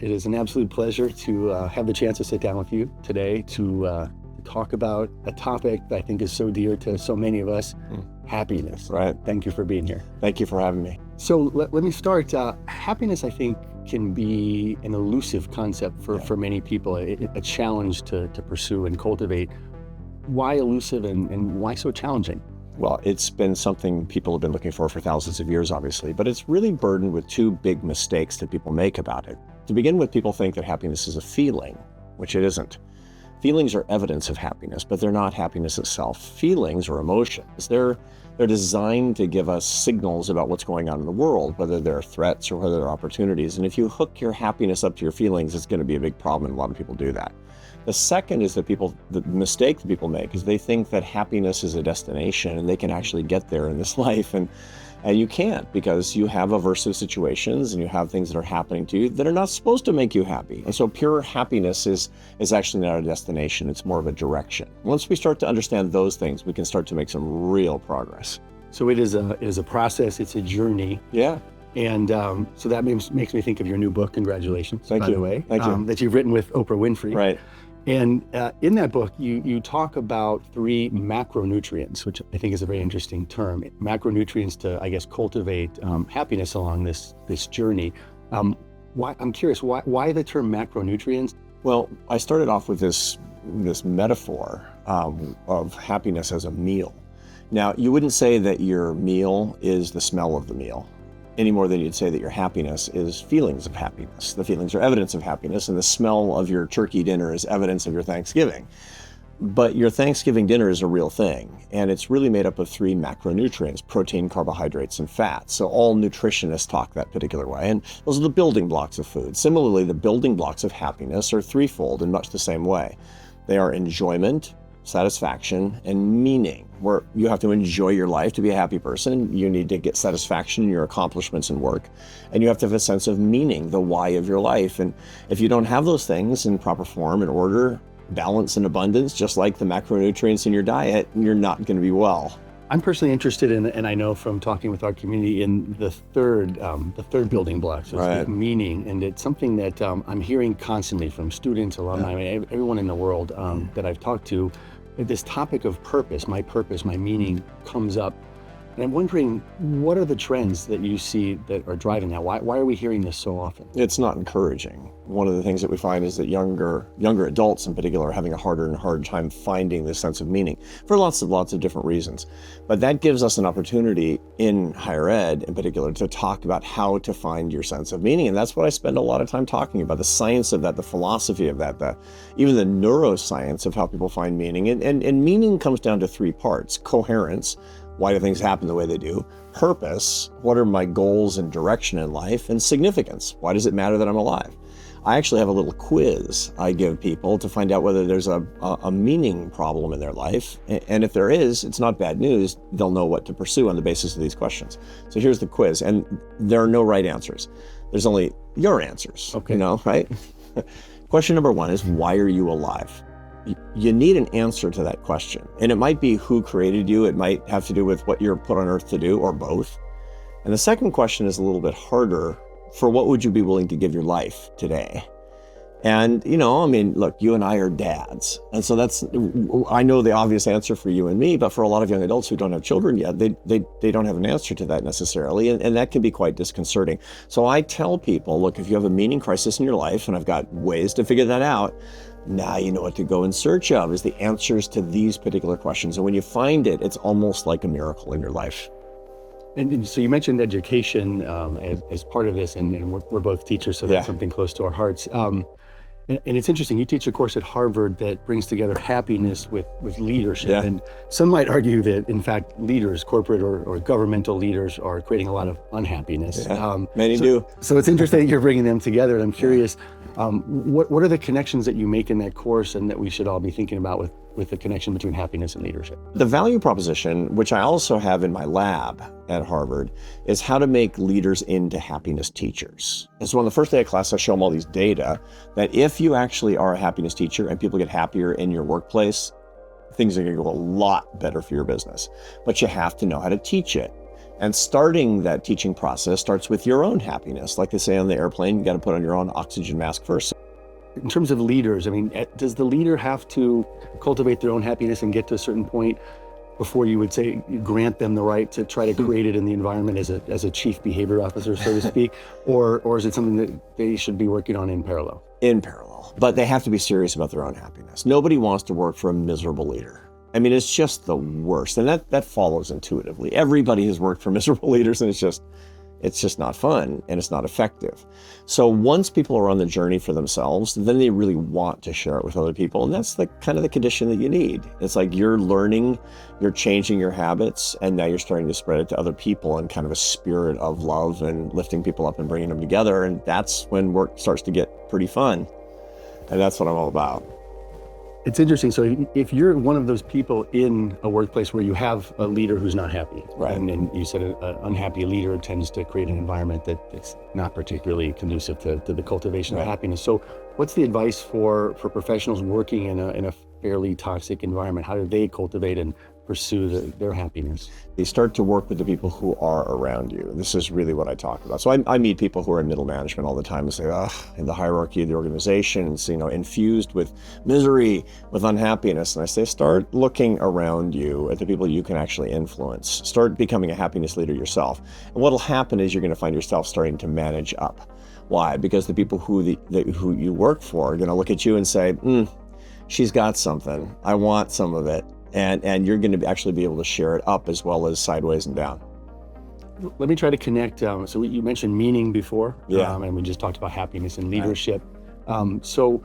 It is an absolute pleasure to have the chance to sit down with you today to talk about a topic that I think is so dear to so many of us, happiness. Right. Thank you for being here. Thank you for having me. So let me start. Happiness, I think, can be an elusive concept for many people, a challenge to pursue and cultivate. Why elusive and why so challenging? Well, it's been something people have been looking for thousands of years, obviously, but it's really burdened with two big mistakes that people make about it. To begin with, people think that happiness is a feeling, which it isn't. Feelings are evidence of happiness, but they're not happiness itself. Feelings or emotions, they're designed to give us signals about what's going on in the world, whether they're threats or whether they're opportunities. And if you hook your happiness up to your feelings, it's going to be a big problem, and a lot of people do that. The second is that the mistake that people make is they think that happiness is a destination and they can actually get there in this life. And you can't, because you have aversive situations and you have things that are happening to you that are not supposed to make you happy. And so pure happiness is actually not a destination, it's more of a direction. Once we start to understand those things, we can start to make some real progress. So it is a process, it's a journey. Yeah. And so that makes me think of your new book. Congratulations, Thank by you. the way, Thank you. that you've written with Oprah Winfrey. Right. And in that book, you talk about 3 macronutrients, which I think is a very interesting term. Macronutrients to, I guess, cultivate happiness along this journey. I'm curious, why the term macronutrients? Well, I started off with this metaphor of happiness as a meal. Now, you wouldn't say that your meal is the smell of the meal any more than you'd say that your happiness is feelings of happiness. The feelings are evidence of happiness, and the smell of your turkey dinner is evidence of your Thanksgiving. But your Thanksgiving dinner is a real thing, and it's really made up of 3 macronutrients: protein, carbohydrates, and fat. So all nutritionists talk that particular way, and those are the building blocks of food. Similarly, the building blocks of happiness are threefold in much the same way. They are enjoyment, satisfaction, and meaning. Where you have to enjoy your life to be a happy person, you need to get satisfaction in your accomplishments and work, and you have to have a sense of meaning, the why of your life. And if you don't have those things in proper form and order, balance and abundance, just like the macronutrients in your diet, you're not going to be well. I'm personally interested in, and I know from talking with our community, in the third building block, so to speak, meaning. And it's something that I'm hearing constantly from students, alumni, everyone in the world that I've talked to. This topic of purpose, my meaning, comes up. And I'm wondering, what are the trends that you see that are driving that? Why are we hearing this so often? It's not encouraging. One of the things that we find is that younger adults in particular are having a harder time finding this sense of meaning for lots of different reasons. But that gives us an opportunity in higher ed in particular to talk about how to find your sense of meaning. And that's what I spend a lot of time talking about, the science of that, the philosophy of that, even the neuroscience of how people find meaning. And meaning comes down to 3 parts: coherence. Why do things happen the way they do? Purpose, what are my goals and direction in life? And significance, why does it matter that I'm alive? I actually have a little quiz I give people to find out whether there's a meaning problem in their life. And if there is, it's not bad news. They'll know what to pursue on the basis of these questions. So here's the quiz, and there are no right answers. There's only your answers, right? Question number 1 is, why are you alive? You need an answer to that question. And it might be who created you. It might have to do with what you're put on earth to do, or both. And the second question is a little bit harder. For what would you be willing to give your life today? And, look, you and I are dads. And so I know the obvious answer for you and me, but for a lot of young adults who don't have children yet, they don't have an answer to that necessarily. And that can be quite disconcerting. So I tell people, look, if you have a meaning crisis in your life, and I've got ways to figure that out, now you know what to go in search of, is the answers to these particular questions. And when you find it, it's almost like a miracle in your life. And so you mentioned education as part of this, and we're both teachers, so that's something close to our hearts. And it's interesting, you teach a course at Harvard that brings together happiness with leadership. Yeah. And some might argue that, in fact, leaders, corporate or governmental leaders, are creating a lot of unhappiness. Yeah. Many do. So it's interesting that you're bringing them together. And I'm curious, what are the connections that you make in that course and that we should all be thinking about with the connection between happiness and leadership? The value proposition, which I also have in my lab at Harvard, is how to make leaders into happiness teachers. And so on the first day of class, I show them all these data that if you actually are a happiness teacher and people get happier in your workplace, things are going to go a lot better for your business. But you have to know how to teach it. And starting that teaching process starts with your own happiness. Like they say on the airplane, you got to put on your own oxygen mask first. In terms of leaders, I mean, does the leader have to cultivate their own happiness and get to a certain point before you would say you grant them the right to try to create it in the environment as a chief behavior officer, so to speak, or is it something that they should be working on in parallel? In parallel, but they have to be serious about their own happiness. Nobody wants to work for a miserable leader. I mean, it's just the worst, and that follows intuitively. Everybody has worked for miserable leaders, and it's just not fun, and it's not effective. So once people are on the journey for themselves, then they really want to share it with other people, and that's the kind of the condition that you need. It's like you're learning, you're changing your habits, and now you're starting to spread it to other people in kind of a spirit of love and lifting people up and bringing them together, and that's when work starts to get pretty fun, and that's what I'm all about. It's interesting. So if you're one of those people in a workplace where you have a leader who's not happy, right? And you said an unhappy leader tends to create an environment that's not particularly conducive to the cultivation of happiness. So what's the advice for professionals working in a fairly toxic environment? How do they cultivate and pursue their happiness? You start to work with the people who are around you. This is really what I talk about. So I meet people who are in middle management all the time and say, in the hierarchy of the organization, it's, infused with misery, with unhappiness. And I say, start looking around you at the people you can actually influence. Start becoming a happiness leader yourself. And what'll happen is you're going to find yourself starting to manage up. Why? Because the people who you work for are going to look at you and say, she's got something. I want some of it. And you're going to actually be able to share it up as well as sideways and down. Let me try to connect. So you mentioned meaning before, yeah, and we just talked about happiness and leadership. So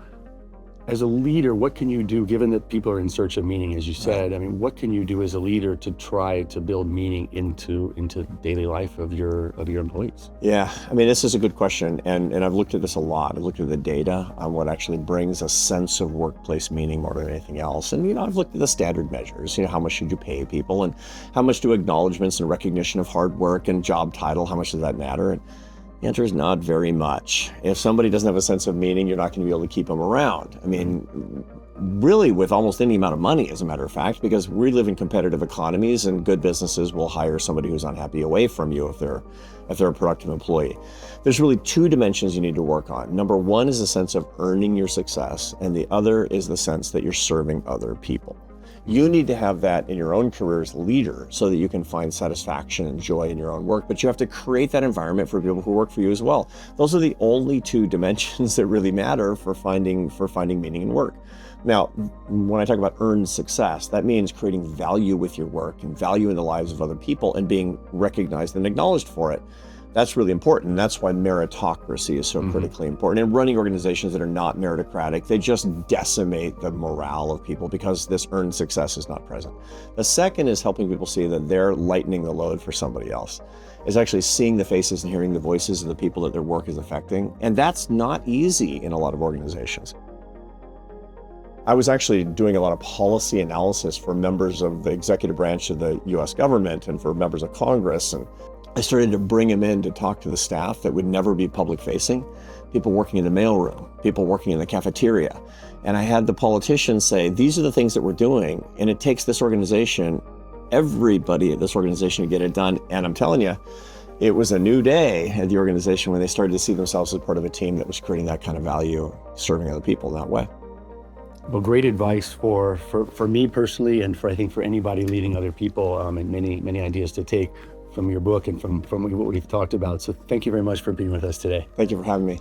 as a leader, what can you do, given that people are in search of meaning, as you said? I mean, what can you do as a leader to try to build meaning into daily life of your employees? Yeah, I mean, this is a good question, and I've looked at this a lot. I've looked at the data on what actually brings a sense of workplace meaning more than anything else. And I've looked at the standard measures. How much should you pay people, and how much do acknowledgments and recognition of hard work and job title, how much does that matter? And the answer is not very much. If somebody doesn't have a sense of meaning, you're not going to be able to keep them around. I mean, really with almost any amount of money, as a matter of fact, because we live in competitive economies, and good businesses will hire somebody who's unhappy away from you if they're a productive employee. There's really two dimensions you need to work on. Number one is a sense of earning your success, and the other is the sense that you're serving other people. You need to have that in your own career as leader so that you can find satisfaction and joy in your own work, but you have to create that environment for people who work for you as well. Those are the only two dimensions that really matter for finding meaning in work. Now, when I talk about earned success, that means creating value with your work and value in the lives of other people and being recognized and acknowledged for it. That's really important. That's why meritocracy is so critically important. And running organizations that are not meritocratic, they just decimate the morale of people because this earned success is not present. The second is helping people see that they're lightening the load for somebody else. Is actually seeing the faces and hearing the voices of the people that their work is affecting. And that's not easy in a lot of organizations. I was actually doing a lot of policy analysis for members of the executive branch of the US government and for members of Congress. And I started to bring them in to talk to the staff that would never be public facing, people working in the mailroom, people working in the cafeteria. And I had the politicians say, these are the things that we're doing, and it takes this organization, everybody at this organization to get it done. And I'm telling you, it was a new day at the organization when they started to see themselves as part of a team that was creating that kind of value, serving other people in that way. Well, great advice for me personally, and I think for anybody leading other people, and many ideas to take from your book and from what we've talked about. So thank you very much for being with us today. Thank you for having me.